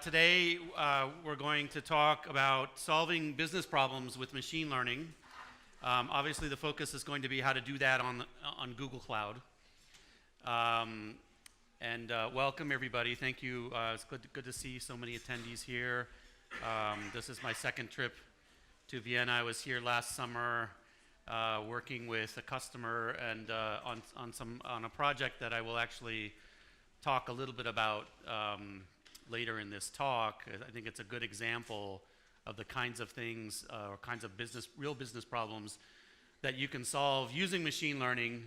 Today we're going to talk about solving business problems with machine learning. Obviously, the focus is going to be how to do that on Google Cloud. Welcome everybody. Thank you. It's good to see so many attendees here. This is my second trip to Vienna. I was here last summer working with a customer and on a project that I will actually talk a little bit about later in this talk. I think it's a good example of the kinds of things or kinds of real business problems that you can solve using machine learning,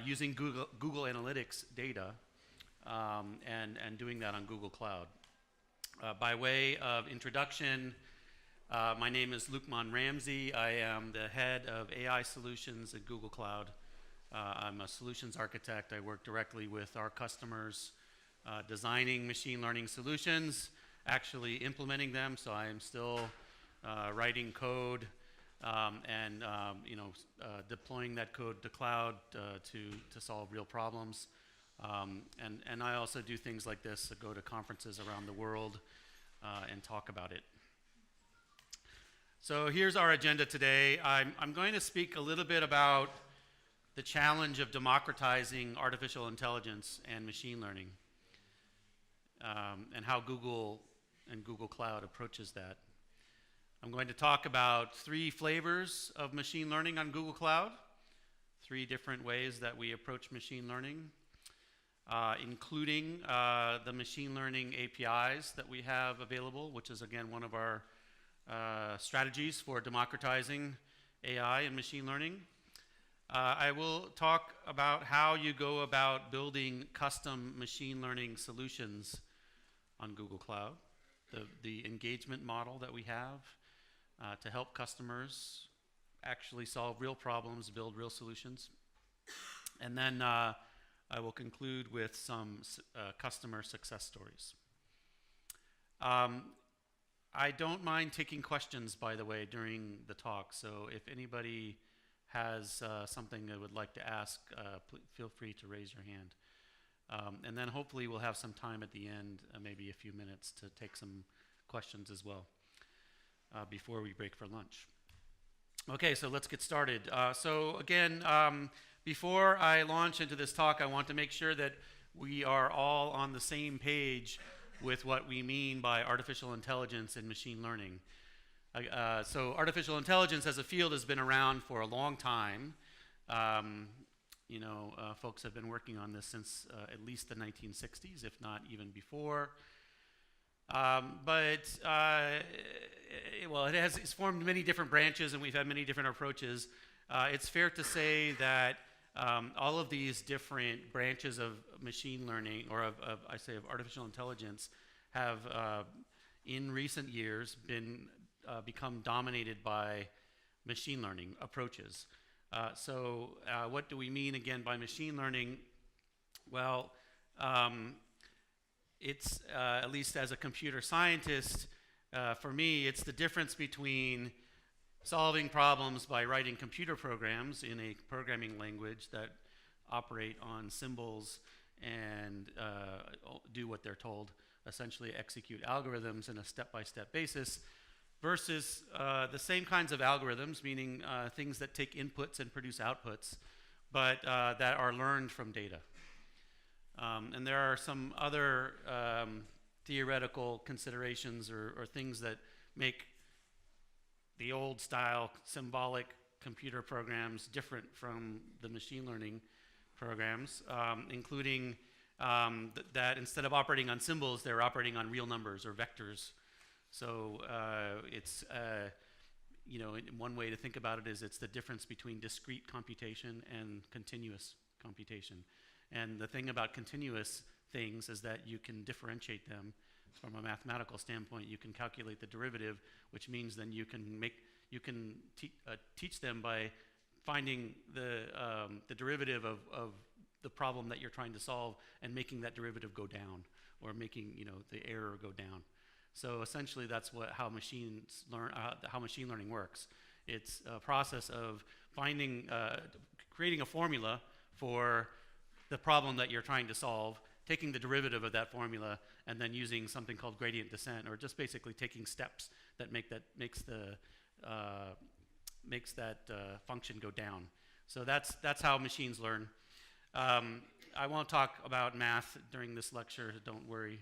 using Google Analytics data, and doing that on Google Cloud. By way of introduction, my name is Lukman Ramsey. I am the head of AI solutions at Google Cloud. I'm a solutions architect. I work directly with our customers, designing machine learning solutions, actually implementing them. So I am still writing code and deploying that code to cloud to solve real problems. And I also do things like this, go to conferences around the world and talk about it. So here's our agenda today. I'm going to speak a little bit about the challenge of democratizing artificial intelligence and machine learning, and how Google and Google Cloud approaches that. I'm going to talk about 3 flavors of machine learning on Google Cloud, 3 different ways that we approach machine learning, including the machine learning APIs that we have available, which is again one of our strategies for democratizing AI and machine learning. I will talk about how you go about building custom machine learning solutions on Google Cloud, the engagement model that we have to help customers actually solve real problems, build real solutions. And then I will conclude with some customer success stories. I don't mind taking questions, by the way, during the talk. So if anybody has something they would like to ask, feel free to raise your hand. And then hopefully we'll have some time at the end, maybe a few minutes, to take some questions as well before we break for lunch. Okay, so let's get started. So again, before I launch into this talk, I want to make sure that we are all on the same page with what we mean by artificial intelligence and machine learning. So artificial intelligence as a field has been around for a long time. Folks have been working on this since at least the 1960s, if not even before. It's formed many different branches, and we've had many different approaches. It's fair to say that all of these different branches of machine learning, or of artificial intelligence, have in recent years become dominated by machine learning approaches. What do we mean again by machine learning? Well, it's at least as a computer scientist, for me, it's the difference between solving problems by writing computer programs in a programming language that operate on symbols and do what they're told, essentially execute algorithms in a step-by-step basis, versus the same kinds of algorithms, meaning things that take inputs and produce outputs, but that are learned from data. And there are some other theoretical considerations or things that make the old style symbolic computer programs different from the machine learning programs, including that instead of operating on symbols, they're operating on real numbers or vectors. So one way to think about it is it's the difference between discrete computation and continuous computation. And the thing about continuous things is that you can differentiate them from a mathematical standpoint. You can calculate the derivative, which means then you can teach them by finding the derivative of the problem that you're trying to solve and making that derivative go down, or making the error go down. So essentially, that's how machine learning works. It's a process of creating a formula for the problem that you're trying to solve, taking the derivative of that formula and then using something called gradient descent, or just basically taking steps that makes that function go down. So that's how machines learn. I won't talk about math during this lecture, don't worry,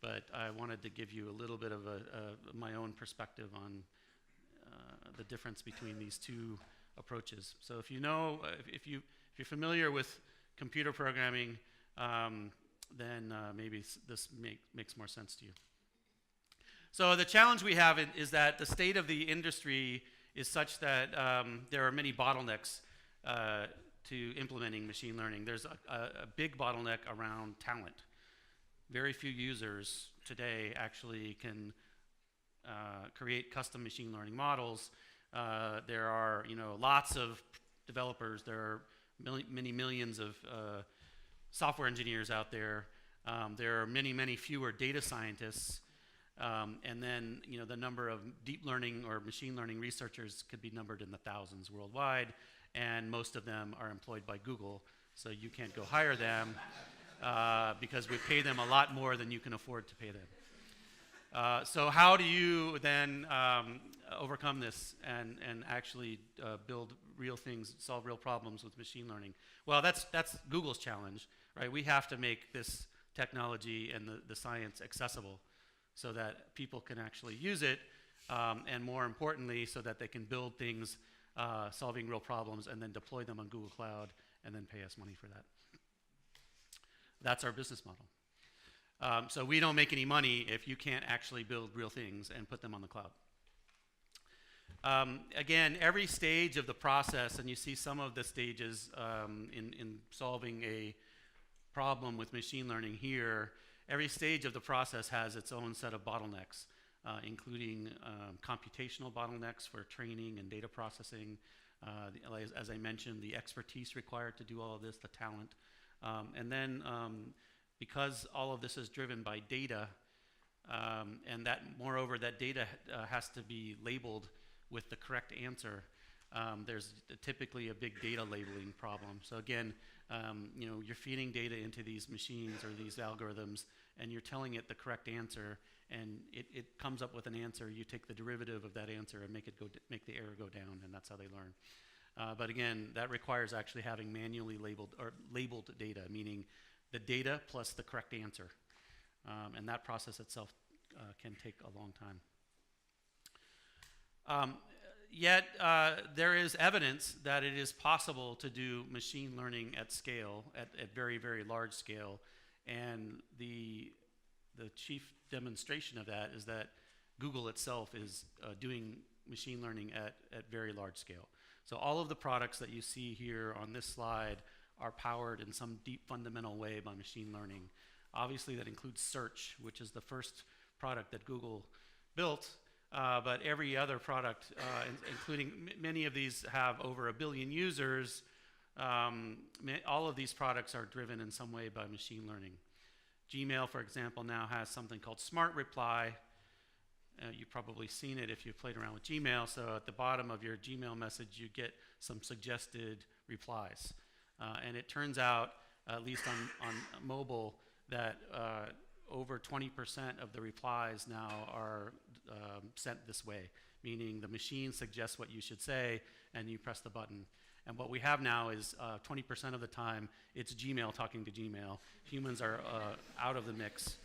but I wanted to give you a little bit of my own perspective on the difference between these two approaches. So if you know, if you're familiar with computer programming, then maybe this makes more sense to you. So the challenge we have is that the state of the industry is such that there are many bottlenecks to implementing machine learning. There's a big bottleneck around talent. Very few users today actually can create custom machine learning models. There are lots of developers. There are many millions of software engineers out there. There are many fewer data scientists. And then the number of deep learning or machine learning researchers could be numbered in the thousands worldwide, and most of them are employed by Google, so you can't go hire them because we pay them a lot more than you can afford to pay them. So how do you then overcome this and actually build real things, solve real problems with machine learning? Well, that's Google's challenge, right? We have to make this technology and the science accessible so that people can actually use it, and more importantly, so that they can build things solving real problems and then deploy them on Google Cloud and then pay us money for that. That's our business model. So we don't make any money if you can't actually build real things and put them on the cloud. Again, every stage of the process, and you see some of the stages in solving a problem with machine learning here, every stage of the process has its own set of bottlenecks, including computational bottlenecks for training and data processing. As I mentioned, the expertise required to do all of this, the talent. And then because all of this is driven by data, and that moreover that data has to be labeled with the correct answer, there's typically a big data labeling problem. So again, you're feeding data into these machines or these algorithms, and you're telling it the correct answer, and it comes up with an answer. You take the derivative of that answer and make the error go down, and that's how they learn. But again, that requires actually having manually labeled data, meaning the data plus the correct answer, and that process itself can take a long time. Yet there is evidence that it is possible to do machine learning at scale, at very, very large scale, and the chief demonstration of that is that Google itself is doing machine learning at very large scale. So all of the products that you see here on this slide are powered in some deep fundamental way by machine learning. Obviously that includes search, which is the first product that Google built, but every other product, including many of these have over 1 billion users, all of these products are driven in some way by machine learning. Gmail, for example, now has something called Smart Reply. You've probably seen it if you've played around with Gmail. So at the bottom of your Gmail message, you get some suggested replies. And it turns out, at least on mobile, that over 20% of the replies now are sent this way, meaning the machine suggests what you should say, and you press the button. And what we have now is 20% of the time, it's Gmail talking to Gmail. Humans are out of the mix.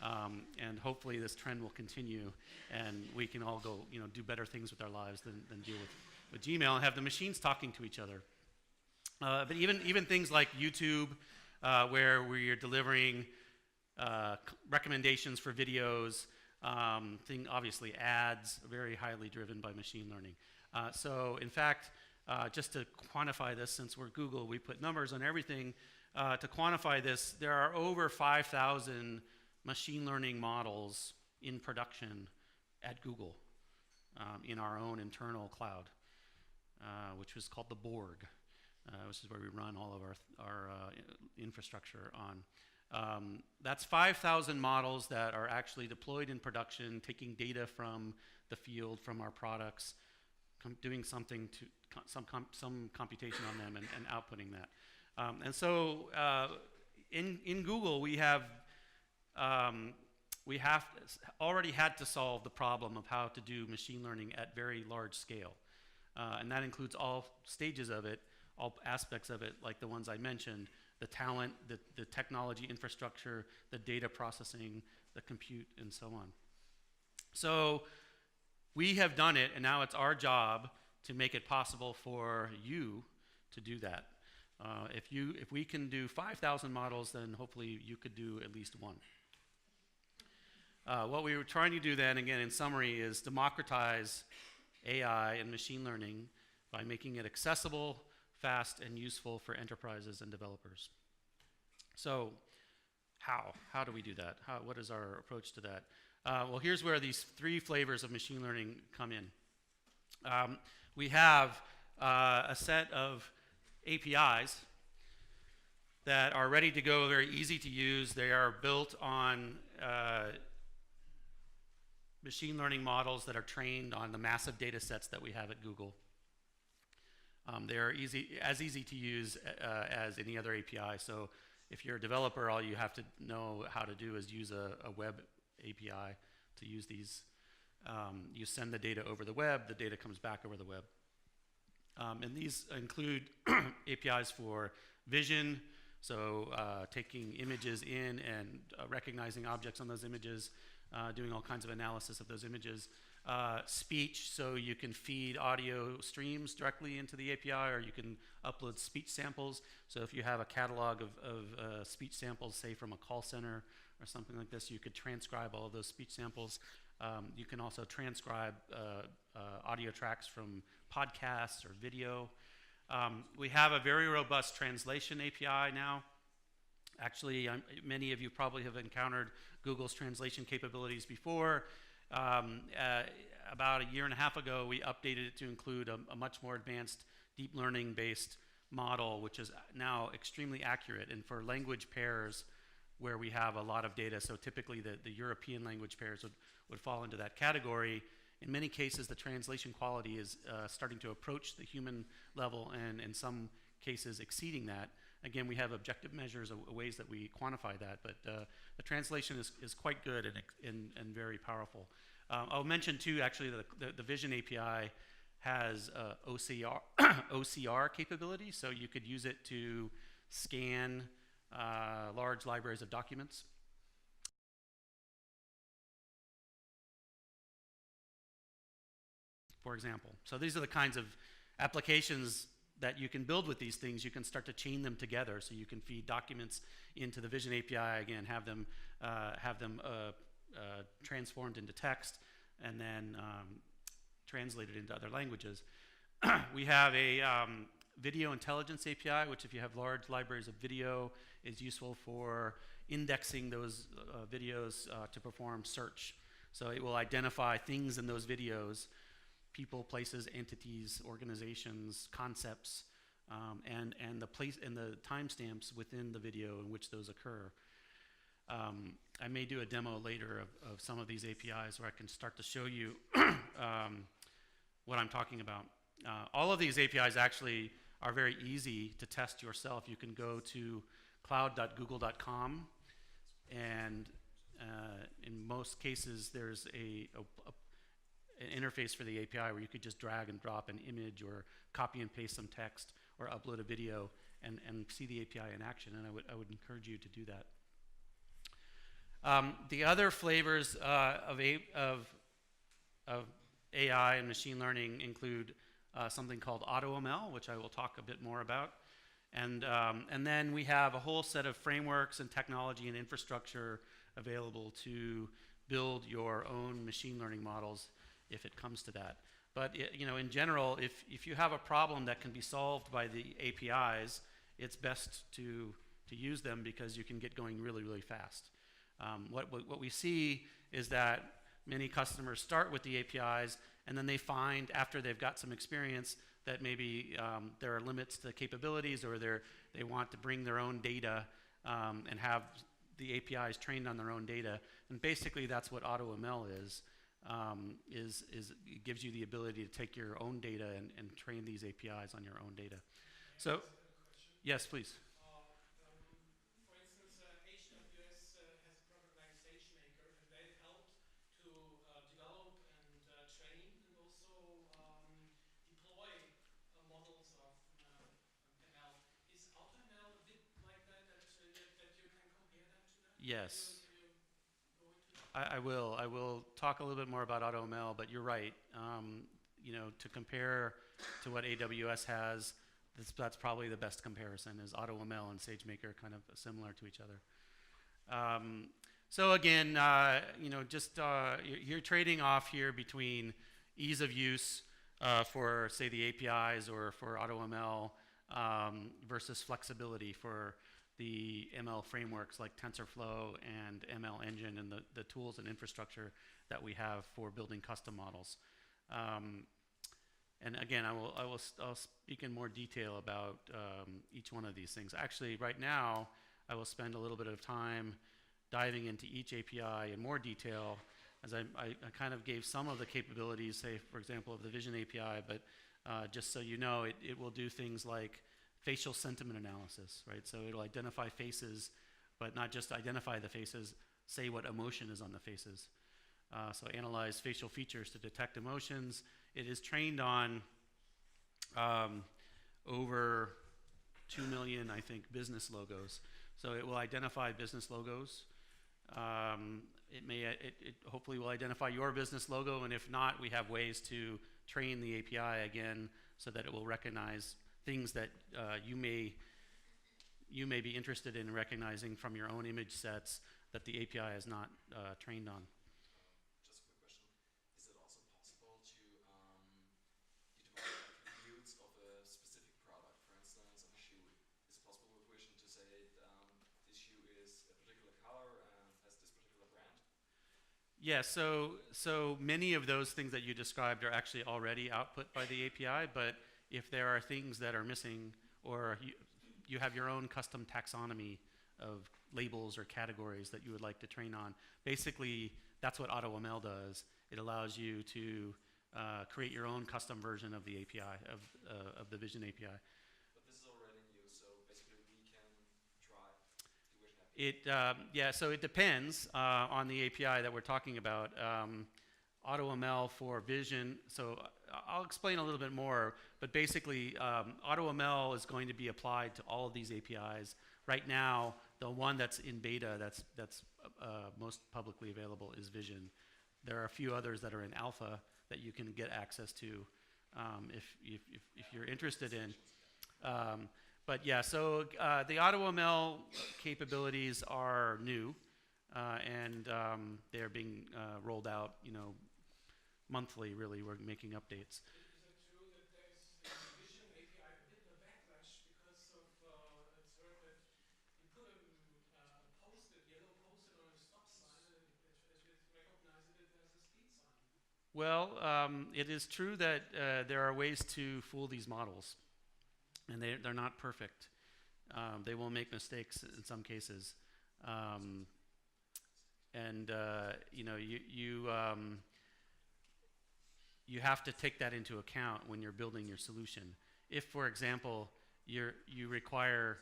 And hopefully this trend will continue, and we can all go, do better things with our lives than deal with Gmail and have the machines talking to each other. But even things like YouTube, where we are delivering recommendations for videos, obviously ads, very highly driven by machine learning. So in fact, just to quantify this, since we're Google, we put numbers on everything. To quantify this, there are over 5,000 machine learning models in production at Google in our own internal cloud, which was called the Borg, which is where we run all of our infrastructure on. That's 5,000 models that are actually deployed in production, taking data from the field, from our products, doing something to some computation on them and outputting that. And so in Google, we have already had to solve the problem of how to do machine learning at very large scale. And that includes all stages of it, all aspects of it, like the ones I mentioned, the talent, the technology infrastructure, the data processing, the compute, and so on. So we have done it, and now it's our job to make it possible for you to do that. If we can do 5,000 models, then hopefully you could do at least one. What we were trying to do then, again, in summary, is democratize AI and machine learning by making it accessible, fast, and useful for enterprises and developers. So how do we do that? What is our approach to that? Well, here's where these 3 flavors of machine learning come in. We have a set of APIs that are ready to go, very easy to use. They are built on machine learning models that are trained on the massive data sets that we have at Google. They are as easy to use as any other API. So if you're a developer, all you have to know how to do is use a web API to use these. You send the data over the web, the data comes back over the web. And these include APIs for vision, so taking images in and recognizing objects on those images, doing all kinds of analysis of those images. Speech, so you can feed audio streams directly into the API, or you can upload speech samples. So if you have a catalog of speech samples, say from a call center or something like this, you could transcribe all of those speech samples. You can also transcribe audio tracks from podcasts or video. We have a very robust translation API now. Actually, many of you probably have encountered Google's translation capabilities before. About a year and a half ago, we updated it to include a much more advanced deep learning based model, which is now extremely accurate. And for language pairs where we have a lot of data, so typically the European language pairs would fall into that category. In many cases, the translation quality is starting to approach the human level, and in some cases exceeding that. Again, we have objective measures of ways that we quantify that, but the translation is quite good and very powerful. I'll mention too, actually, the Vision API has OCR capability, so you could use it to scan large libraries of documents. For example. So these are the kinds of applications that you can build with these things. You can start to chain them together, so you can feed documents into the Vision API, again, have them transformed into text, and then translated into other languages. We have a video intelligence API, which if you have large libraries of video, is useful for indexing those videos to perform search. So it will identify things in those videos, people, places, entities, organizations, concepts, and the place and the timestamps within the video in which those occur. I may do a demo later of some of these APIs where I can start to show you what I'm talking about. All of these APIs actually are very easy to test yourself. You can go to cloud.google.com, and in most cases there's an interface for the API where you could just drag and drop an image or copy and paste some text or upload a video and see the API in action, and I would encourage you to do that. The other flavors of AI and machine learning include something called AutoML, which I will talk a bit more about. And then we have a whole set of frameworks and technology and infrastructure available to build your own machine learning models if it comes to that. But in general, if you have a problem that can be solved by the APIs, it's best to use them because you can get going really, really fast. What we see is that many customers start with the APIs, and then they find after they've got some experience that maybe there are limits to capabilities, or they want to bring their own data and have the APIs trained on their own data. And basically that's what AutoML is. It gives you the ability to take your own data and train these APIs on your own data. So, yes, please. For instance, Yes. I will. I will talk a little bit more about AutoML, but you're right. To compare to what AWS has, that's probably the best comparison. Is AutoML and SageMaker kind of similar to each other? So again, you're trading off here between ease of use for, say, the APIs or for AutoML versus flexibility for the ML frameworks like Tensorflow and ML Engine and the tools and infrastructure that we have for building custom models. And again, I'll speak in more detail about each one of these things. Actually, right now, I will spend a little bit of time diving into each API in more detail, as I kind of gave some of the capabilities, say, for example, of the Vision API, but just so you know, it will do things like facial sentiment analysis, right? So it'll identify faces, but not just identify the faces, say what emotion is on the faces. So analyze facial features to detect emotions. It is trained on over 2 million, I think, business logos. So it will identify business logos. It hopefully will identify your business logo, and if not, we have ways to train the API again so that it will recognize things that you may be interested in recognizing from your own image sets that the API is not trained on. Just a quick question. Is it also possible to develop attributes of a specific product, for instance, of a shoe? Is it possible with Vision to say this shoe is a particular color and has this particular brand? Yeah, so many of those things that you described are actually already output by the API, but if there are things that are missing, or you have your own custom taxonomy of labels or categories that you would like to train on, basically that's what AutoML does. It allows you to create your own custom version of the API, of the Vision API. But this is already in use, so basically we can try the Vision API. So it depends on the API that we're talking about. AutoML for Vision, so I'll explain a little bit more, but basically AutoML is going to be applied to all of these APIs. Right now, the one that's in beta, that's most publicly available, is Vision. There are a few others that are in alpha that you can get access to if you're interested in. But yeah, so the AutoML capabilities are new, and they're being rolled out, monthly. Really, we're making updates. Is it true that there is in the Vision API a bit of a backlash because of it's heard that you put a yellow post-it on a stop sign and it recognizes it as a speed sign? Well, it is true that there are ways to fool these models, and they're not perfect. They will make mistakes in some cases, and you have to take that into account when you're building your solution. If, for example, you require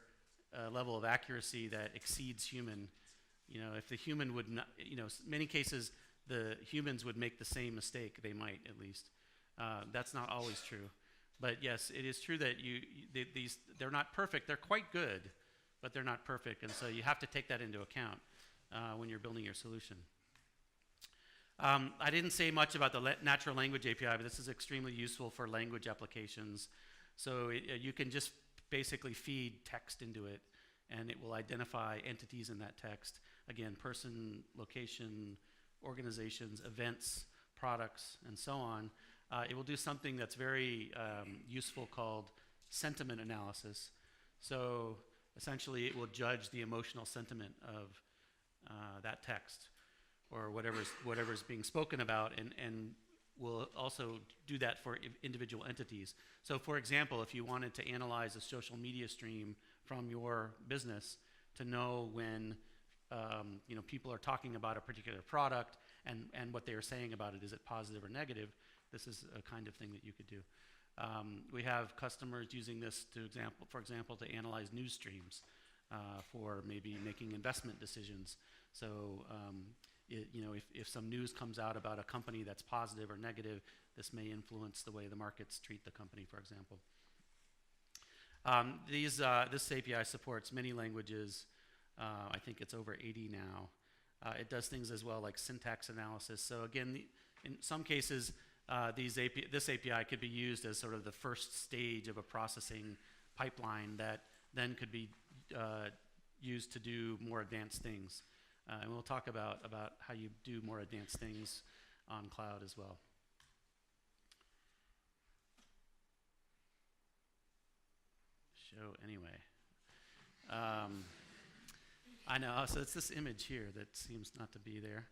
a level of accuracy that exceeds human, if the human would not, many cases the humans would make the same mistake, they might at least. That's not always true. But yes, it is true that they're not perfect. They're quite good, but they're not perfect, and so you have to take that into account when you're building your solution. I didn't say much about the natural language API, but this is extremely useful for language applications. So you can just basically feed text into it, and it will identify entities in that text. Again, person, location, organizations, events, products, and so on. It will do something that's very useful called sentiment analysis. So essentially, it will judge the emotional sentiment of that text, or whatever's being spoken about, and will also do that for individual entities. So for example, if you wanted to analyze a social media stream from your business to know when people are talking about a particular product and what they are saying about it, is it positive or negative, this is a kind of thing that you could do. We have customers using this for example, to analyze news streams for maybe making investment decisions. So if some news comes out about a company that's positive or negative, this may influence the way the markets treat the company, for example. This API supports many languages. I think it's over 80 now. It does things as well like syntax analysis. So again, in some cases, this API could be used as sort of the first stage of a processing pipeline that then could be used to do more advanced things. And we'll talk about how you do more advanced things on cloud as well. Show anyway. I know, so it's this image here that seems not to be there.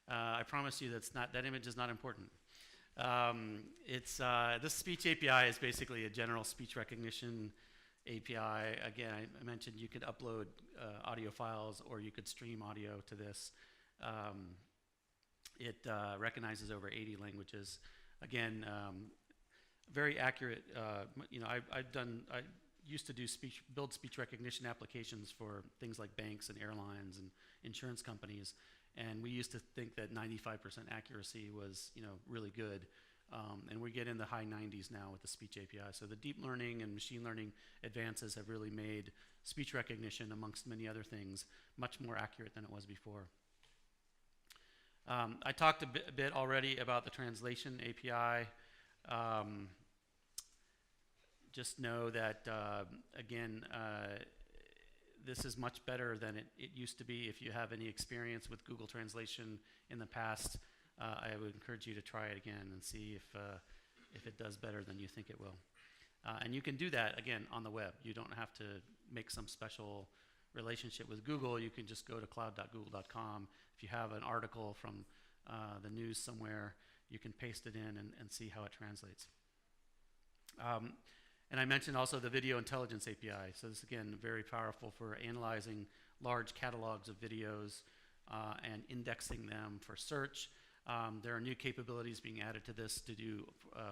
I promise you that image is not important. This speech API is basically a general speech recognition API. Again, I mentioned you could upload audio files or you could stream audio to this. It recognizes over 80 languages. Again, very accurate. I used to build speech recognition applications for things like banks and airlines and insurance companies, and we used to think that 95% accuracy was, really good. And we get in the high 90s now with the speech API. So the deep learning and machine learning advances have really made speech recognition, amongst many other things, much more accurate than it was before. I talked a bit already about the translation API. Just know that, again, this is much better than it used to be. If you have any experience with Google Translation in the past, I would encourage you to try it again and see if it does better than you think it will. And you can do that, again, on the web. You don't have to make some special relationship with Google. You can just go to cloud.google.com. If you have an article from the news somewhere, you can paste it in and see how it translates. And I mentioned also the Video Intelligence API. So this, again, very powerful for analyzing large catalogs of videos and indexing them for search. There are new capabilities being added to this to do,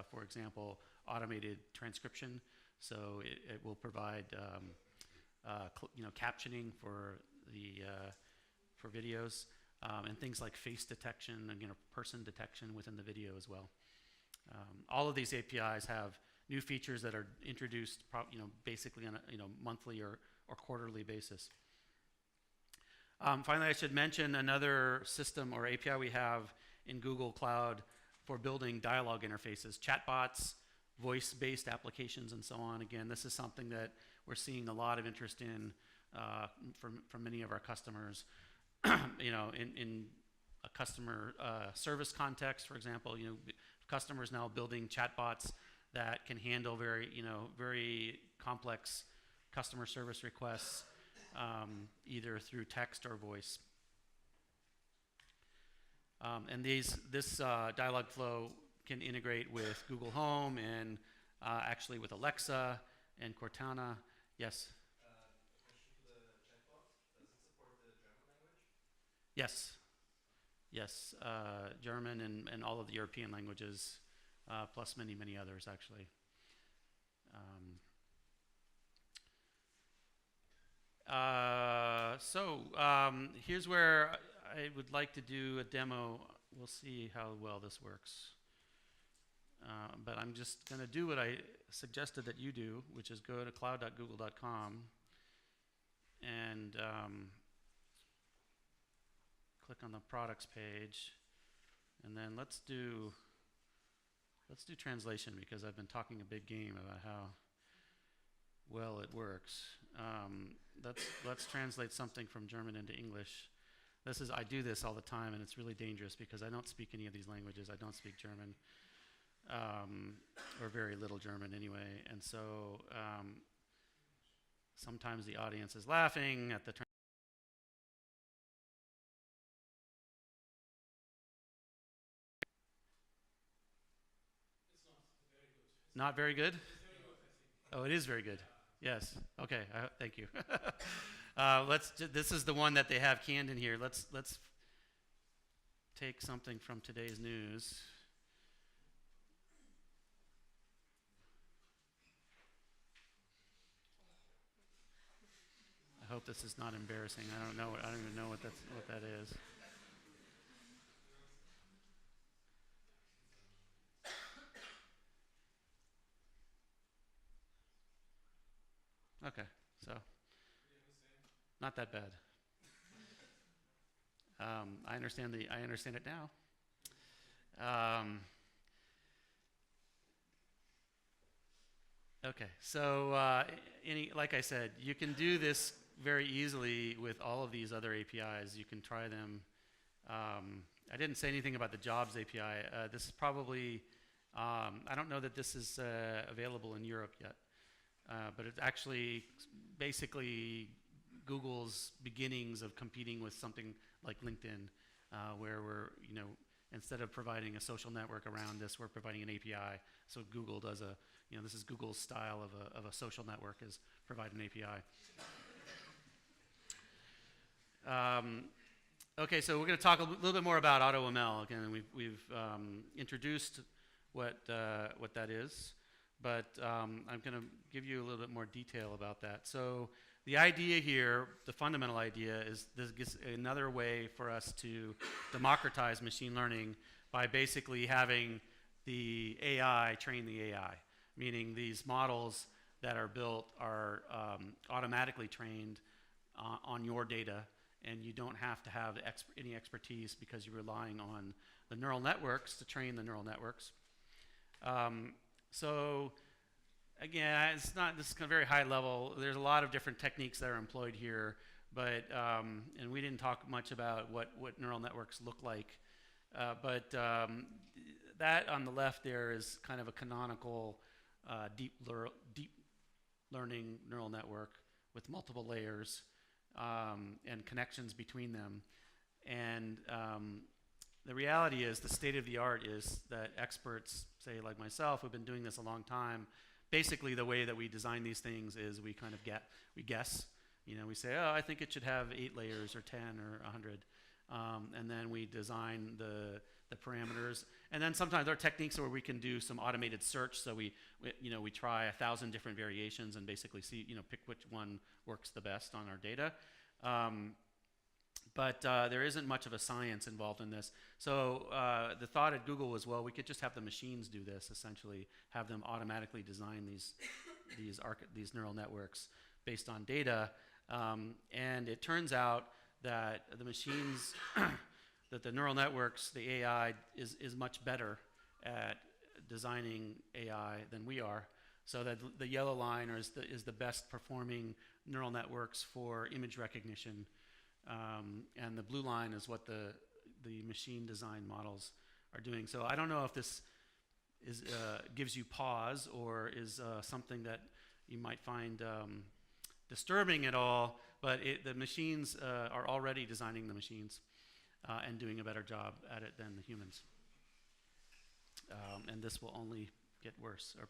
for example, automated transcription. So it will provide captioning for videos and things like face detection and person detection within the video as well. All of these APIs have new features that are introduced, basically on a monthly or quarterly basis. Finally, I should mention another system or API we have in Google Cloud for building dialogue interfaces, chatbots, voice-based applications, and so on. Again, this is something that we're seeing a lot of interest in from many of our customers. In a customer service context, for example, customers now building chatbots that can handle very complex customer service requests, either through text or voice. And this dialogue flow can integrate with Google Home and actually with Alexa and Cortana. Yes? A question for the chatbot. Does it support the German language? Yes. Yes, German and all of the European languages, plus many, many others, actually. Here's where I would like to do a demo. We'll see how well this works. But I'm just going to do what I suggested that you do, which is go to cloud.google.com and click on the products page. And then let's do translation, because I've been talking a big game about how well it works. Let's translate something from German into English. I do this all the time, and it's really dangerous because I don't speak any of these languages. I don't speak German, or very little German anyway. And so sometimes the audience is laughing at the Not very good? It's very good, I think. Oh, it is very good. Yes. Okay. Thank you. This is the one that they have canned in here. Let's take something from today's news. I hope this is not embarrassing. I don't know. I don't even know what that is. Okay, so not that bad. I understand it now. Okay, so like I said, you can do this very easily with all of these other APIs. You can try them. I didn't say anything about the jobs API. This is probably, I don't know that this is available in Europe yet, but it's actually basically Google's beginnings of competing with something like LinkedIn, where we're, instead of providing a social network around this, we're providing an API. So Google does this is Google's style of a social network, is provide an API. Okay, so we're going to talk a little bit more about AutoML. Again, we've introduced what that is, but I'm going to give you a little bit more detail about that. So the idea here, the fundamental idea, is this gives another way for us to democratize machine learning by basically having the AI train the AI, meaning these models that are built are automatically trained on your data, and you don't have to have any expertise because you're relying on the neural networks to train the neural networks. So again, this is kind of very high level. There's a lot of different techniques that are employed here, but and we didn't talk much about what neural networks look like. But that on the left there is kind of a canonical deep learning neural network with multiple layers and connections between them. And the reality is, the state of the art is that experts, say like myself, who've been doing this a long time, basically the way that we design these things is we kind of guess. We say, oh, I think it should have 8 layers or 10 or 100. And then we design the parameters. And then sometimes there are techniques where we can do some automated search. So we try 1,000 different variations and basically see, pick which one works the best on our data. But there isn't much of a science involved in this. So the thought at Google was, well, we could just have the machines do this, essentially, have them automatically design these neural networks based on data. And it turns out that the machines, that the neural networks, the AI, is much better at designing AI than we are. So that the yellow line is the best performing neural networks for image recognition. And the blue line is what the machine design models are doing. So I don't know if this gives you pause or is something that you might find disturbing at all, but the machines are already designing the machines and doing a better job at it than the humans. And this will only get worse, or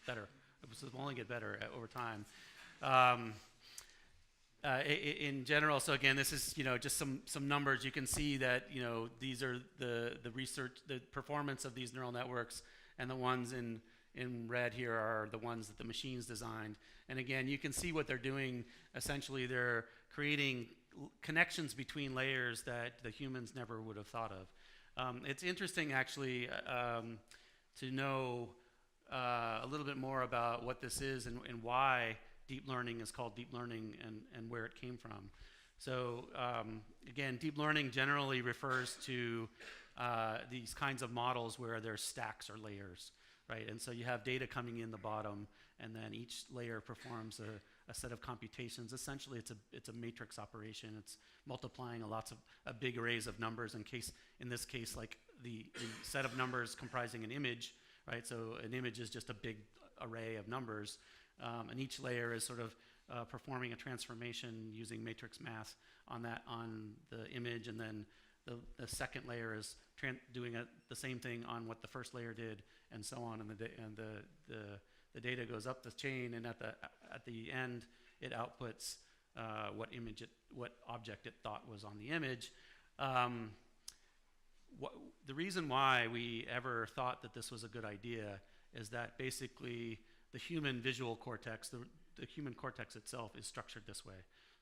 better. It will only get better over time. In general, so again, this is just some numbers. You can see that these are the research, the performance of these neural networks, and the ones in red here are the ones that the machines designed. And again, you can see what they're doing. Essentially, they're creating connections between layers that the humans never would have thought of. It's interesting, actually, to know a little bit more about what this is and why deep learning is called deep learning and where it came from. So again, deep learning generally refers to these kinds of models where there's stacks or layers, right? And so you have data coming in the bottom, and then each layer performs a set of computations. Essentially, it's a matrix operation. It's multiplying a big arrays of numbers. In this case, like the set of numbers comprising an image, right? So an image is just a big array of numbers, and each layer is sort of performing a transformation using matrix math on the image, and then the second layer is doing the same thing on what the first layer did, and so on. And the data goes up the chain, and at the end, it outputs what object it thought was on the image. The reason why we ever thought that this was a good idea is that basically the human visual cortex, the human cortex itself, is structured this way.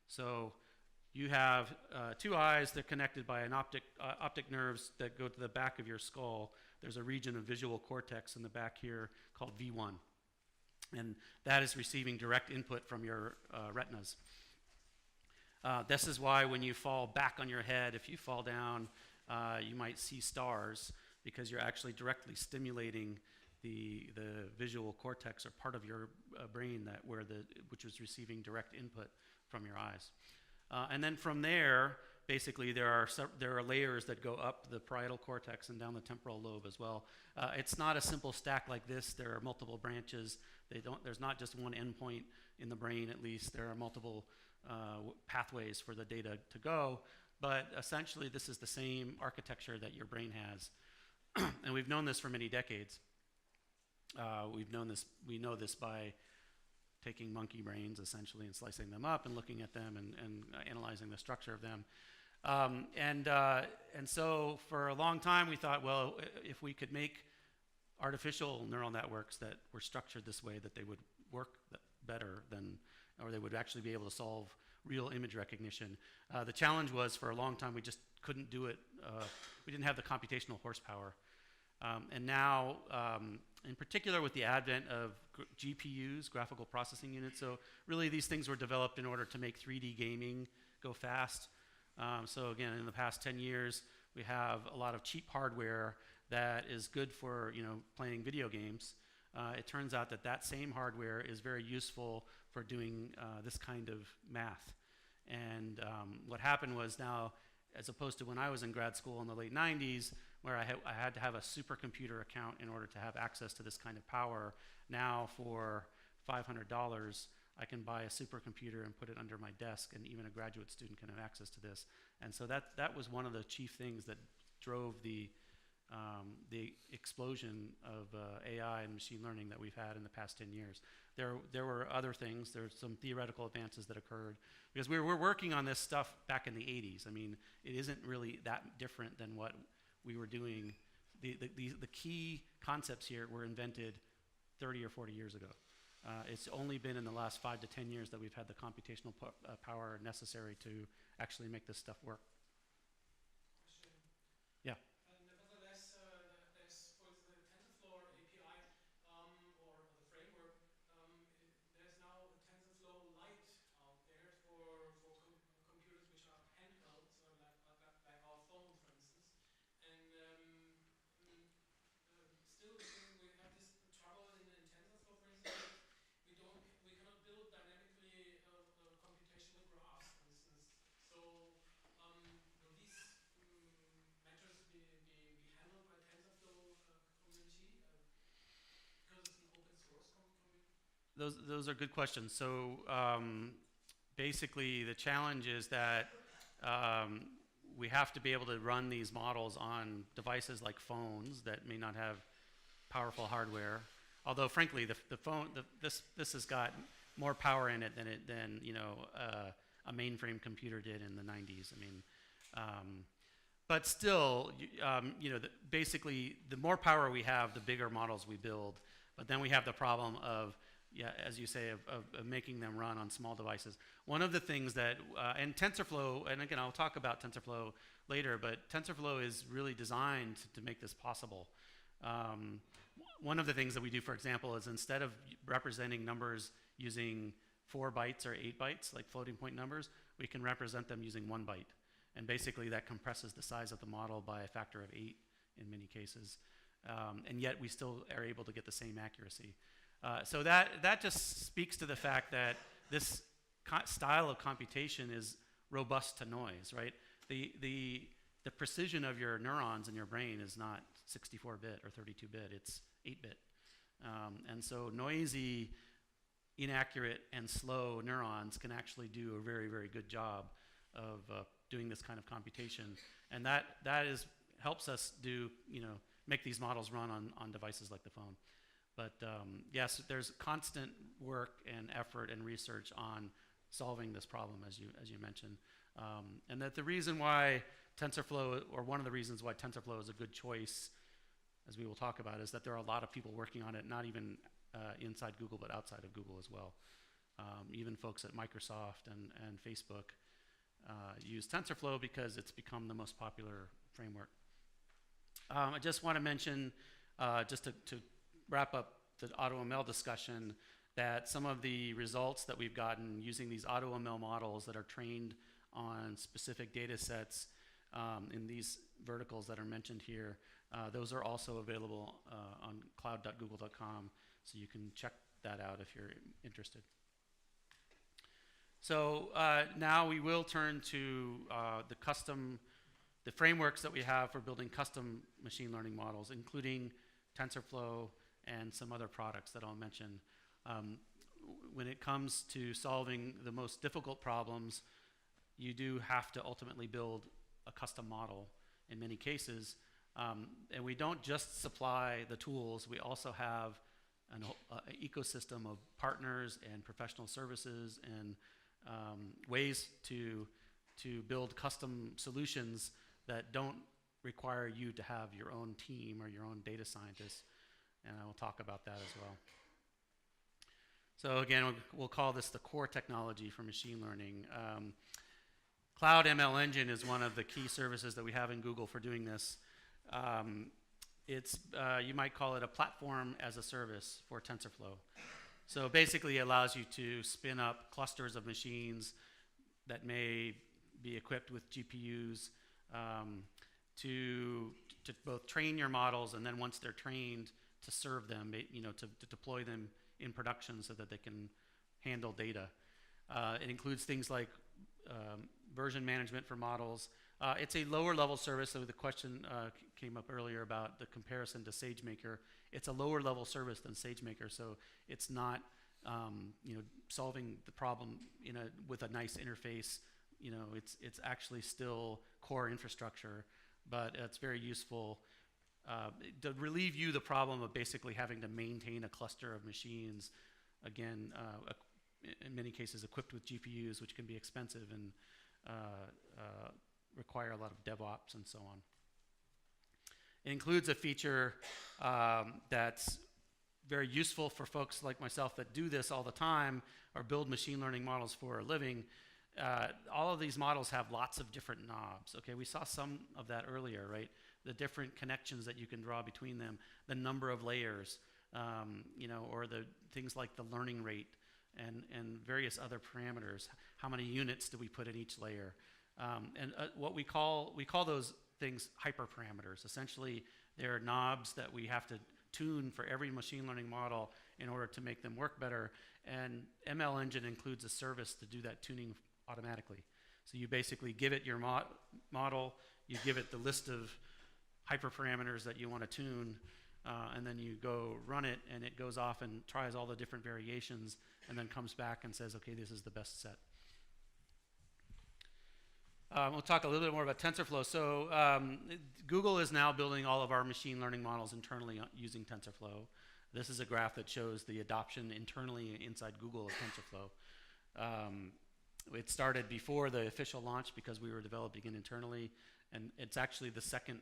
So you have 2 eyes. They're connected by an optic nerves that go to the back of your skull. There's a region of visual cortex in the back here called V1. And that is receiving direct input from your retinas. This is why when you fall back on your head, if you fall down, you might see stars, because you're actually directly stimulating the visual cortex, or part of your brain which is receiving direct input from your eyes. And then from there, basically there are layers that go up the parietal cortex and down the temporal lobe as well. It's not a simple stack like this. There are multiple branches. There's not just one endpoint in the brain, at least. There are multiple pathways for the data to go, but essentially this is the same architecture that your brain has. And we've known this for many decades. We know this by taking monkey brains essentially and slicing them up and looking at them and analyzing the structure of them. And so for a long time we thought, well, if we could make artificial neural networks that were structured this way, that they would work better than, or they would actually be able to solve real image recognition. The challenge was, for a long time, we just couldn't do it. We didn't have the computational horsepower. And now, in particular with the advent of GPUs, graphical processing units, so really these things were developed in order to make 3D gaming go fast. So again, in the past 10 years, we have a lot of cheap hardware that is good for, playing video games. It turns out that same hardware is very useful for doing this kind of math. And what happened was, now, as opposed to when I was in grad school in the late 90s, where I had to have a supercomputer account in order to have access to this kind of power, now for $500, I can buy a supercomputer and put it under my desk, and even a graduate student can have access to this. And so that was one of the chief things that drove the explosion of AI and machine learning that we've had in the past 10 years. There were other things. There's some theoretical advances that occurred, because we were working on this stuff back in the 80s. I mean, it isn't really that different than what we were doing. The key concepts here were invented 30 or 40 years ago. It's only been in the last 5 to 10 years that we've had the computational power necessary to actually make this stuff work. Question. Yeah. Nevertheless, there's, for the TensorFlow API or the framework, there's now a TensorFlow Lite out there for computers which are handheld, so like our phone, for instance. And still, we have this trouble in TensorFlow, for instance. We cannot build dynamically computational graphs, for instance. So will these matters be handled by TensorFlow community because it's an open source community? Those are good questions. So basically, the challenge is that we have to be able to run these models on devices like phones that may not have powerful hardware. Although, frankly, the phone, this has got more power in it than a mainframe computer did in the 90s. I mean, but still, basically, the more power we have, the bigger models we build. But then we have the problem of, as you say, of making them run on small devices. One of the things that, and TensorFlow, and again, I'll talk about TensorFlow later, but TensorFlow is really designed to make this possible. One of the things that we do, for example, is instead of representing numbers using 4 bytes or 8 bytes, like floating point numbers, we can represent them using 1 byte. And basically that compresses the size of the model by a factor of 8 in many cases. And yet we still are able to get the same accuracy. So that just speaks to the fact that this style of computation is robust to noise, right? The precision of your neurons in your brain is not 64-bit or 32-bit, it's 8-bit. And so noisy, inaccurate, and slow neurons can actually do a very, very good job of doing this kind of computation. And that helps us make these models run on devices like the phone. But yes, there's constant work and effort and research on solving this problem, as you mentioned. And that the reason why TensorFlow, or one of the reasons why TensorFlow is a good choice, as we will talk about, is that there are a lot of people working on it, not even inside Google, but outside of Google as well. Even folks at Microsoft and Facebook use TensorFlow because it's become the most popular framework. I just want to mention, just to wrap up the AutoML discussion, that some of the results that we've gotten using these AutoML models that are trained on specific data sets in these verticals that are mentioned here, those are also available on cloud.google.com, so you can check that out if you're interested. So now we will turn to the frameworks that we have for building custom machine learning models, including TensorFlow and some other products that I'll mention. When it comes to solving the most difficult problems, you do have to ultimately build a custom model in many cases. And we don't just supply the tools, we also have an ecosystem of partners and professional services and ways to build custom solutions that don't require you to have your own team or your own data scientists. And I will talk about that as well. So again, we'll call this the core technology for machine learning. Cloud ML Engine is one of the key services that we have in Google for doing this. You might call it a platform as a service for TensorFlow. So basically it allows you to spin up clusters of machines that may be equipped with GPUs to both train your models, and then once they're trained, to serve them, to deploy them in production so that they can handle data. It includes things like version management for models. It's a lower level service, so the question came up earlier about the comparison to SageMaker. It's a lower level service than SageMaker, so it's not solving the problem with a nice interface. It's actually still core infrastructure, but it's very useful to relieve you the problem of basically having to maintain a cluster of machines, again, in many cases equipped with GPUs, which can be expensive and require a lot of DevOps and so on. It includes a feature that's very useful for folks like myself that do this all the time or build machine learning models for a living. All of these models have lots of different knobs. Okay, we saw some of that earlier, right? The different connections that you can draw between them, the number of layers, or the things like the learning rate and various other parameters. How many units do we put in each layer? What we call those things hyperparameters. Essentially, they're knobs that we have to tune for every machine learning model in order to make them work better. And ML Engine includes a service to do that tuning automatically. So you basically give it your model, you give it the list of hyperparameters that you want to tune, and then you go run it, and it goes off and tries all the different variations, and then comes back and says, okay, this is the best set. We'll talk a little bit more about TensorFlow. So Google is now building all of our machine learning models internally using TensorFlow. This is a graph that shows the adoption internally inside Google of TensorFlow. It started before the official launch because we were developing it internally, and it's actually the second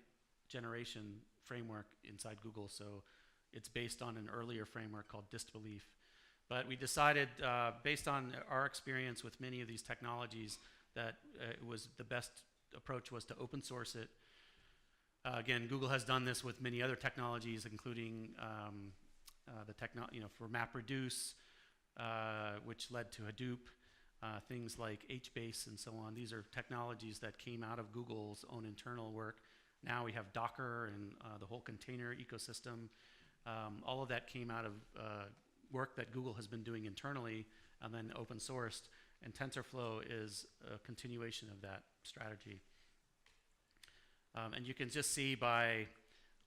generation framework inside Google, so it's based on an earlier framework called Disbelief. But we decided, based on our experience with many of these technologies, that it was the best approach was to open source it. Again, Google has done this with many other technologies, including for MapReduce, which led to Hadoop, things like HBase and so on. These are technologies that came out of Google's own internal work. Now we have Docker and the whole container ecosystem. All of that came out of work that Google has been doing internally and then open sourced. And TensorFlow is a continuation of that strategy. And you can just see by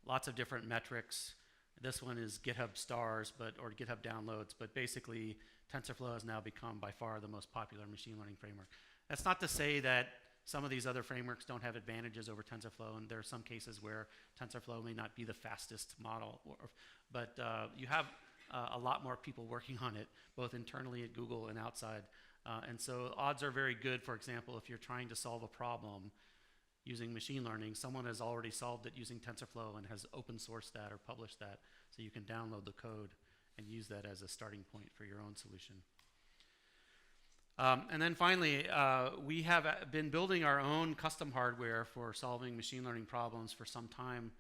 lots of different metrics. This one is GitHub stars, or GitHub downloads, but basically TensorFlow has now become by far the most popular machine learning framework. That's not to say that some of these other frameworks don't have advantages over TensorFlow, and there are some cases where TensorFlow may not be the fastest model, but you have a lot more people working on it, both internally at Google and outside. And so odds are very good, for example, if you're trying to solve a problem using machine learning, someone has already solved it using TensorFlow and has open sourced that or published that, so you can download the code and use that as a starting point for your own solution. And then finally, we have been building our own custom hardware for solving machine learning problems for some time.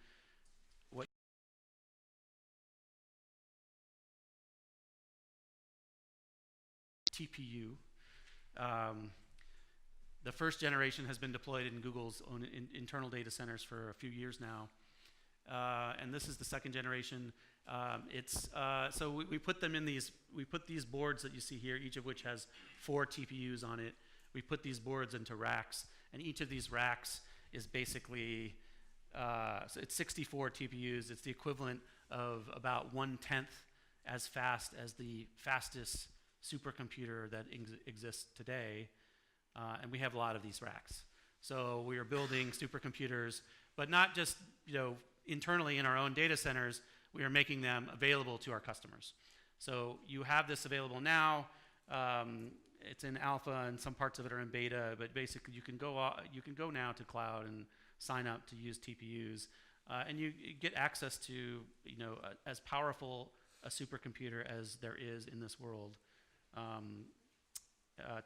TPU. The first generation has been deployed in Google's own internal data centers for a few years now. And this is the second generation. So we put them in we put these boards that you see here, each of which has 4 TPUs on it. We put these boards into racks, and each of these racks is basically, so it's 64 TPUs. It's the equivalent of about 1/10 as fast as the fastest supercomputer that exists today. And we have a lot of these racks. So we are building supercomputers, but not just internally in our own data centers. We are making them available to our customers. So you have this available now. It's in alpha, and some parts of it are in beta. But basically, you can go now to cloud and sign up to use TPUs, and you get access to as powerful a supercomputer as there is in this world.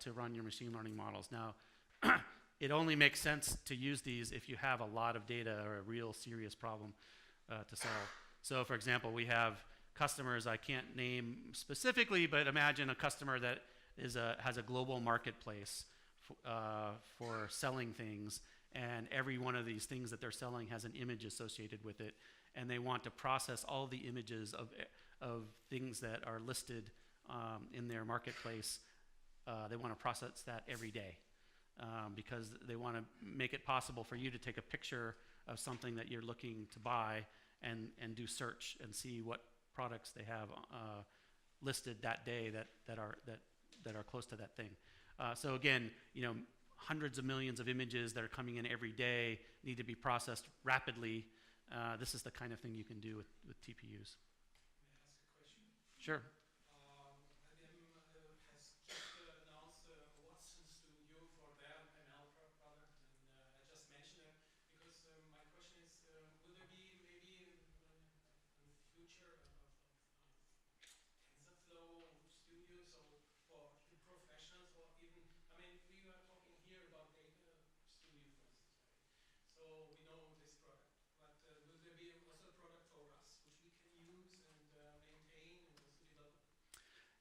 To run your machine learning models. Now, it only makes sense to use these if you have a lot of data or a real serious problem to solve. So, for example, we have customers I can't name specifically, but imagine a customer that has a global marketplace for selling things, and every one of these things that they're selling has an image associated with it, and they want to process all the images of things that are listed in their marketplace. They want to process that every day because they want to make it possible for you to take a picture of something that you're looking to buy and do search and see what products they have listed that day that are close to that thing. So again, hundreds of millions of images that are coming in every day need to be processed rapidly. This is the kind of thing you can do with TPUs. May I ask a question? Sure.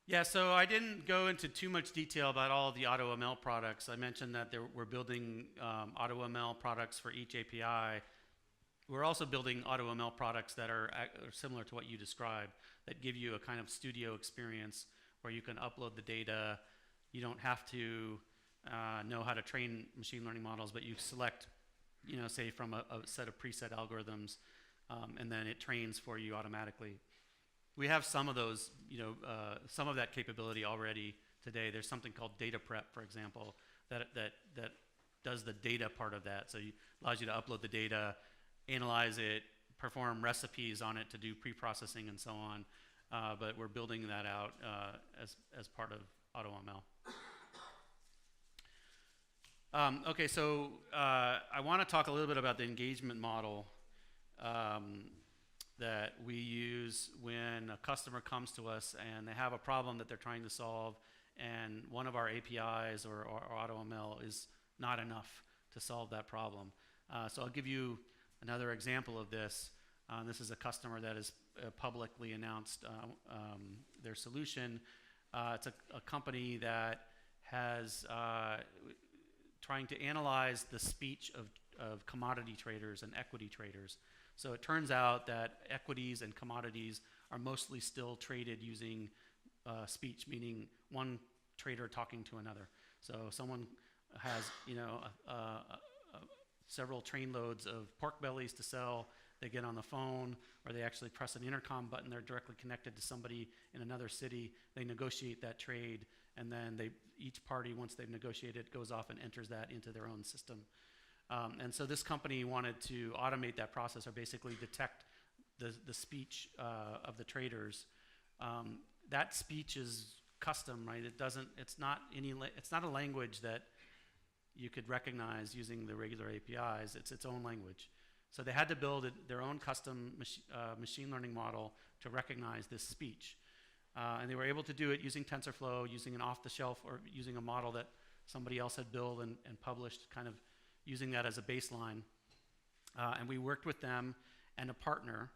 Yeah, so I didn't go into too much detail about all of the AutoML products. I mentioned that we're building AutoML products for each API. We're also building AutoML products that are similar to what you described, that give you a kind of studio experience where you can upload the data. You don't have to know how to train machine learning models, but you select, say from a set of preset algorithms, and then it trains for you automatically. We have some of those, some of that capability already today. There's something called data prep, for example, that does the data part of that. So it allows you to upload the data, analyze it, perform recipes on it to do pre-processing and so on. But we're building that out as part of AutoML. Okay, so I want to talk a little bit about the engagement model that we use when a customer comes to us and they have a problem that they're trying to solve, and one of our APIs or AutoML is not enough to solve that problem. So I'll give you another example of this. This is a customer that has publicly announced their solution. It's a company that has trying to analyze the speech of commodity traders and equity traders. So it turns out that equities and commodities are mostly still traded using speech, meaning one trader talking to another. So someone has, several train loads of pork bellies to sell. They get on the phone, or they actually press an intercom button. They're directly connected to somebody in another city. They negotiate that trade, and then each party, once they've negotiated, goes off and enters that into their own system. And so this company wanted to automate that process, or basically detect the speech of the traders. That speech is custom, right? It's not a language that you could recognize using the regular APIs. It's its own language. So they had to build their own custom machine learning model to recognize this speech. And they were able to do it using TensorFlow, using an off-the-shelf, or using a model that somebody else had built and published, kind of using that as a baseline. And we worked with them and a partner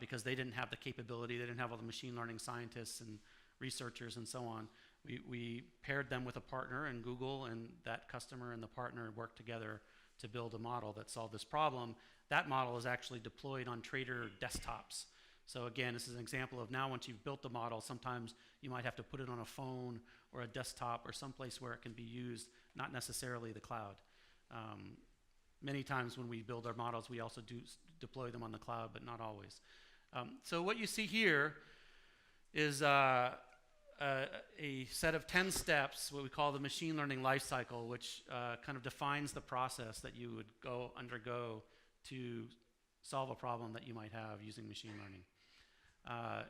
because they didn't have the capability. They didn't have all the machine learning scientists and researchers and so on. We paired them with a partner in Google, and that customer and the partner worked together to build a model that solved this problem. That model is actually deployed on trader desktops. So again, this is an example of now once you've built the model, sometimes you might have to put it on a phone or a desktop or someplace where it can be used, not necessarily the cloud. Many times when we build our models, we also do deploy them on the cloud, but not always. So what you see here is a set of 10 steps, what we call the machine learning lifecycle, which kind of defines the process that you would undergo to solve a problem that you might have using machine learning.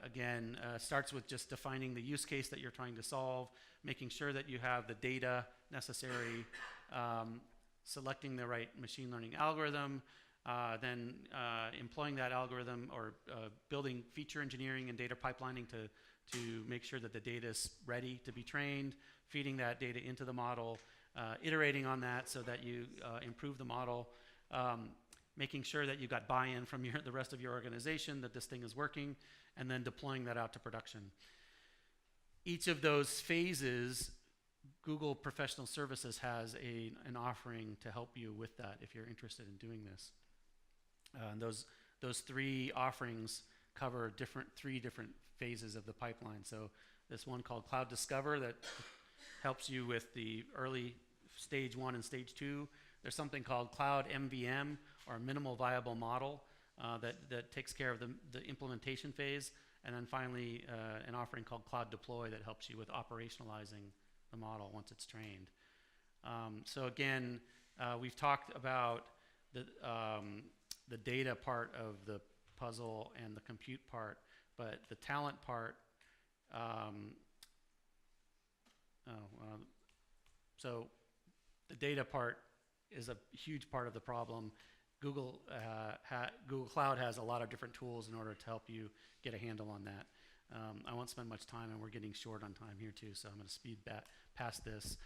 Again, starts with just defining the use case that you're trying to solve, making sure that you have the data necessary, selecting the right machine learning algorithm, then employing that algorithm or building feature engineering and data pipelining to make sure that the data is ready to be trained, feeding that data into the model, iterating on that so that you improve the model, making sure that you got buy-in from the rest of your organization that this thing is working, and then deploying that out to production. Each of those phases, Google Professional Services has an offering to help you with that if you're interested in doing this. And those three offerings cover three different phases of the pipeline. So this one called Cloud Discover that helps you with the early stage 1 and stage 2. There's something called Cloud MVM, or Minimal Viable Model, that takes care of the implementation phase. And then finally, an offering called Cloud Deploy that helps you with operationalizing the model once it's trained. So again, we've talked about the data part of the puzzle and the compute part, but the talent part, so the data part is a huge part of the problem. Google Cloud has a lot of different tools in order to help you get a handle on that. I won't spend much time, and we're getting short on time here too, so I'm going to speed past this.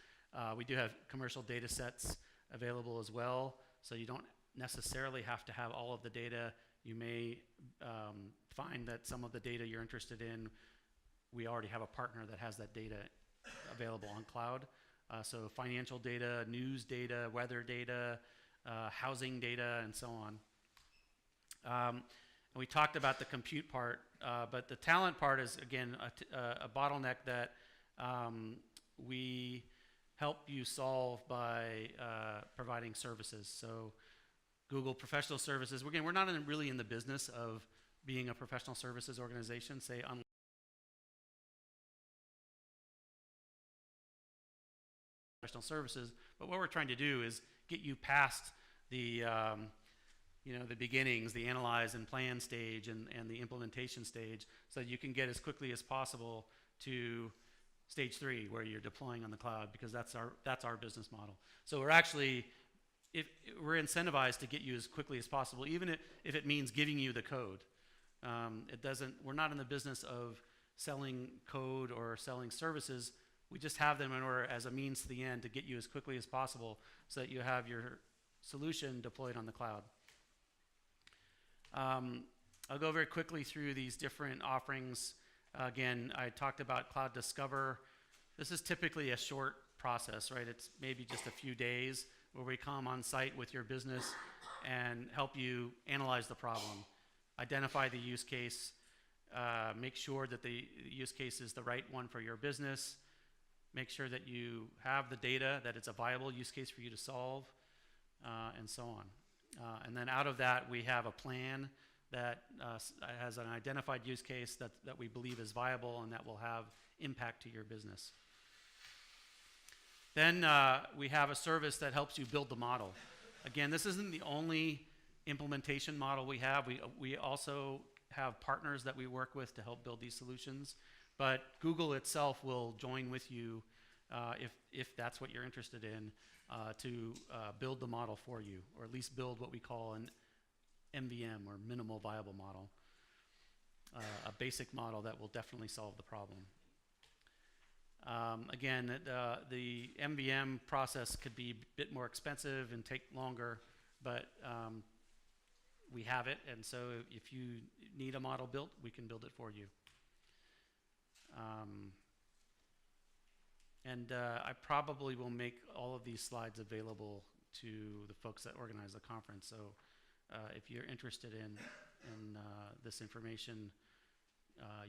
We do have commercial data sets available as well, so you don't necessarily have to have all of the data. You may find that some of the data you're interested in, we already have a partner that has that data available on cloud. So financial data, news data, weather data, housing data, and so on. And we talked about the compute part, but the talent part is, again, a bottleneck that we help you solve by providing services. So Google Professional Services, again, we're not really in the business of being a professional services organization, say, professional services, but what we're trying to do is get you past the the beginnings, the analyze and plan stage and the implementation stage, so that you can get as quickly as possible to stage 3 where you're deploying on the cloud, because that's our business model. So we're incentivized to get you as quickly as possible, even if it means giving you the code. We're not in the business of selling code or selling services. We just have them in order as a means to the end to get you as quickly as possible so that you have your solution deployed on the cloud. I'll go very quickly through these different offerings. Again, I talked about Cloud Discover. This is typically a short process, right? It's maybe just a few days where we come on site with your business and help you analyze the problem, identify the use case, make sure that the use case is the right one for your business, make sure that you have the data, that it's a viable use case for you to solve, and so on. And then out of that, we have a plan that has an identified use case that we believe is viable and that will have impact to your business. Then we have a service that helps you build the model. Again, this isn't the only implementation model we have. We also have partners that we work with to help build these solutions. But Google itself will join with you if that's what you're interested in to build the model for you, or at least build what we call an MVM, or minimal viable model, a basic model that will definitely solve the problem. Again, the MVM process could be a bit more expensive and take longer, but we have it, and so if you need a model built, we can build it for you. And I probably will make all of these slides available to the folks that organize the conference. So if you're interested in this information,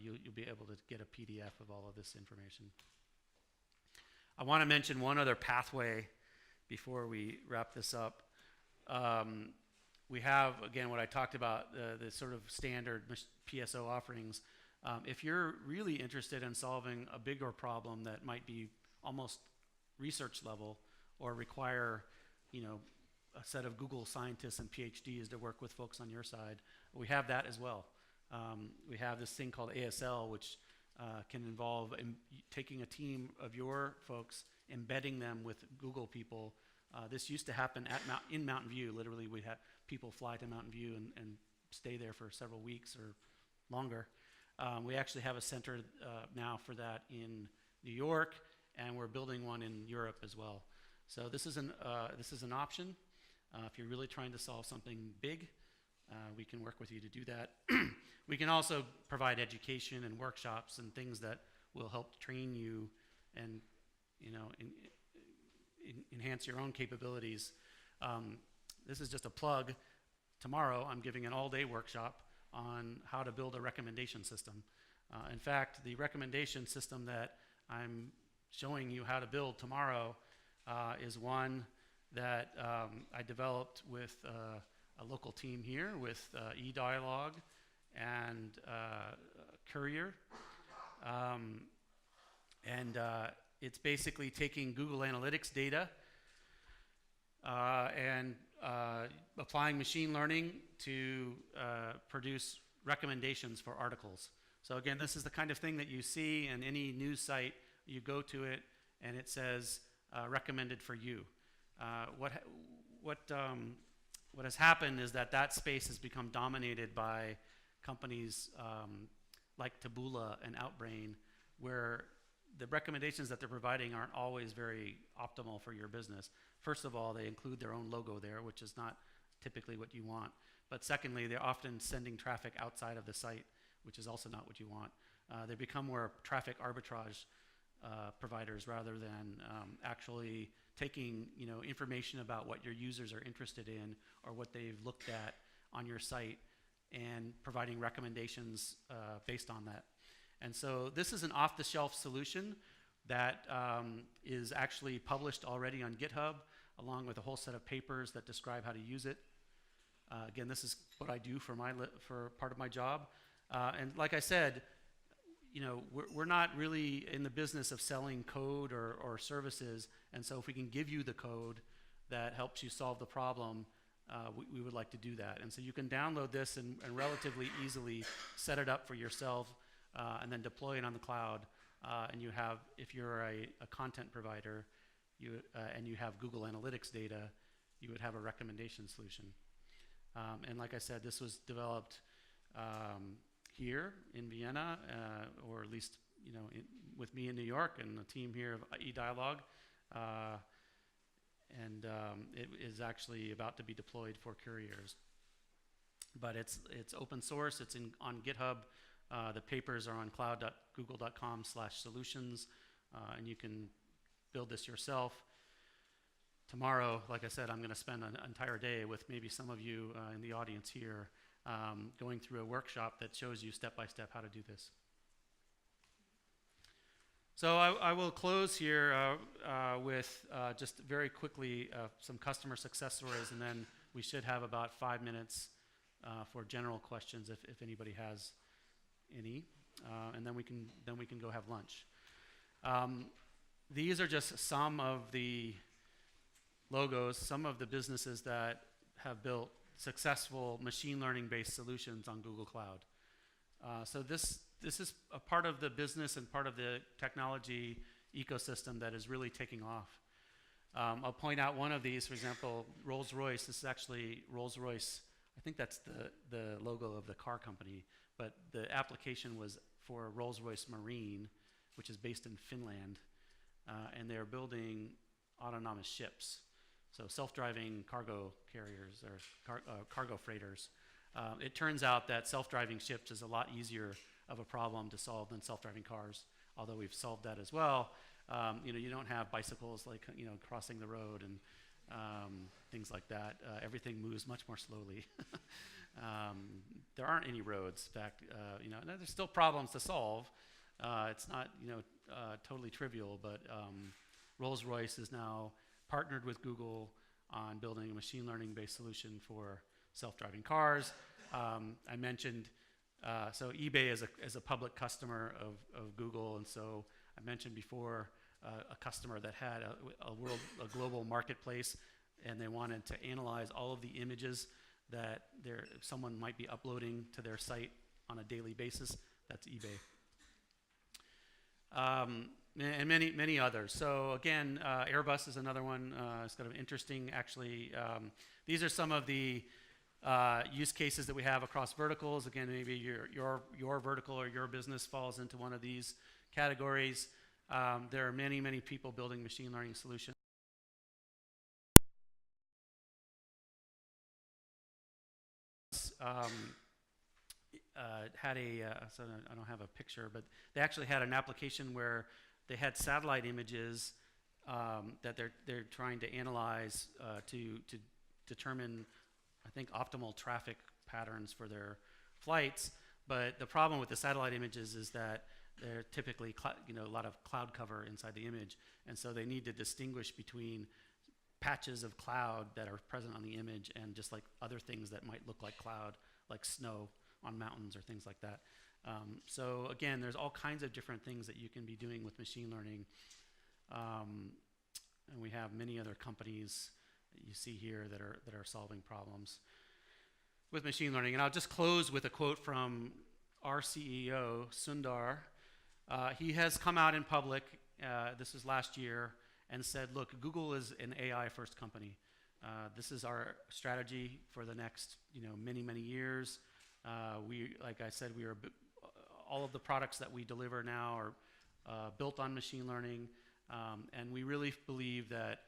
you'll be able to get a PDF of all of this information. I want to mention one other pathway before we wrap this up. We have, again, what I talked about, the sort of standard PSO offerings. If you're really interested in solving a bigger problem that might be almost research level or require, a set of Google scientists and PhDs to work with folks on your side, we have that as well. We have this thing called ASL, which can involve taking a team of your folks, embedding them with Google people. This used to happen in Mountain View. Literally, we'd have people fly to Mountain View and stay there for several weeks or longer. We actually have a center now for that in New York, and we're building one in Europe as well. So this is an option. If you're really trying to solve something big, we can work with you to do that. We can also provide education and workshops and things that will help train you and enhance your own capabilities. This is just a plug. Tomorrow I'm giving an all-day workshop on how to build a recommendation system. In fact, the recommendation system that I'm showing you how to build tomorrow is one that I developed with a local team here with e-dialog and Courier. It's basically taking Google Analytics data and applying machine learning to produce recommendations for articles. So again, this is the kind of thing that you see in any news site. You go to it and it says recommended for you. What has happened is that space has become dominated by companies like Taboola and Outbrain, where the recommendations that they're providing aren't always very optimal for your business. First of all, they include their own logo there, which is not typically what you want. But secondly, they're often sending traffic outside of the site, which is also not what you want. They become more traffic arbitrage providers rather than actually taking information about what your users are interested in or what they've looked at on your site and providing recommendations based on that. And so this is an off-the-shelf solution that is actually published already on GitHub, along with a whole set of papers that describe how to use it. Again, this is what I do for part of my job. And like I said, we're not really in the business of selling code or services. And so if we can give you the code that helps you solve the problem, we would like to do that. And so you can download this and relatively easily set it up for yourself and then deploy it on the cloud. And you have, if you're a content provider and you have Google Analytics data, you would have a recommendation solution. And like I said, this was developed here in Vienna, or at least with me in New York and the team here of e-dialog. It is actually about to be deployed for couriers. But it's open source. It's on GitHub. The papers are on cloud.google.com/solutions, and you can build this yourself. Tomorrow, like I said, I'm going to spend an entire day with maybe some of you in the audience here going through a workshop that shows you step by step how to do this. So I will close here with just very quickly some customer success stories, and then we should have about 5 minutes for general questions if anybody has any, and then we can go have lunch. These are just some of the logos, some of the businesses that have built successful machine learning based solutions on Google Cloud. So this is a part of the business and part of the technology ecosystem that is really taking off. I'll point out one of these, for example, Rolls-Royce. This is actually Rolls-Royce. I think that's the logo of the car company, but the application was for Rolls-Royce Marine, which is based in Finland, and they're building autonomous ships. So self-driving cargo carriers or cargo freighters. It turns out that self-driving ships is a lot easier of a problem to solve than self-driving cars, although we've solved that as well. You don't have bicycles like, crossing the road and things like that. Everything moves much more slowly. There aren't any roads. In fact, there's still problems to solve. It's not, totally trivial, but Rolls-Royce is now partnered with Google on building a machine learning-based solution for self-driving cars. I mentioned, so eBay is a public customer of Google, and so I mentioned before a customer that had a global marketplace, and they wanted to analyze all of the images that someone might be uploading to their site on a daily basis. That's eBay. And many others. So again, Airbus is another one. It's kind of interesting, actually. These are some of the use cases that we have across verticals. Again, maybe your vertical or your business falls into one of these categories. There are many people building machine learning solutions. So I don't have a picture, but they actually had an application where they had satellite images that they're trying to analyze to determine, I think, optimal traffic patterns for their flights. But the problem with the satellite images is that they're typically a lot of cloud cover inside the image, and so they need to distinguish between patches of cloud that are present on the image and just like other things that might look like cloud, like snow on mountains or things like that. So again, there's all kinds of different things that you can be doing with machine learning. And we have many other companies that you see here that are solving problems with machine learning. And I'll just close with a quote from our CEO, Sundar. He has come out in public, this is last year, and said, look, Google is an AI first company. This is our strategy for the next many years. Like I said, all of the products that we deliver now are built on machine learning, and we really believe that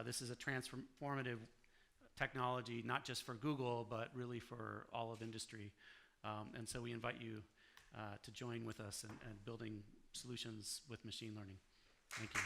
this is a transformative technology, not just for Google, but really for all of industry. And so we invite you to join with us in building solutions with machine learning. Thank you.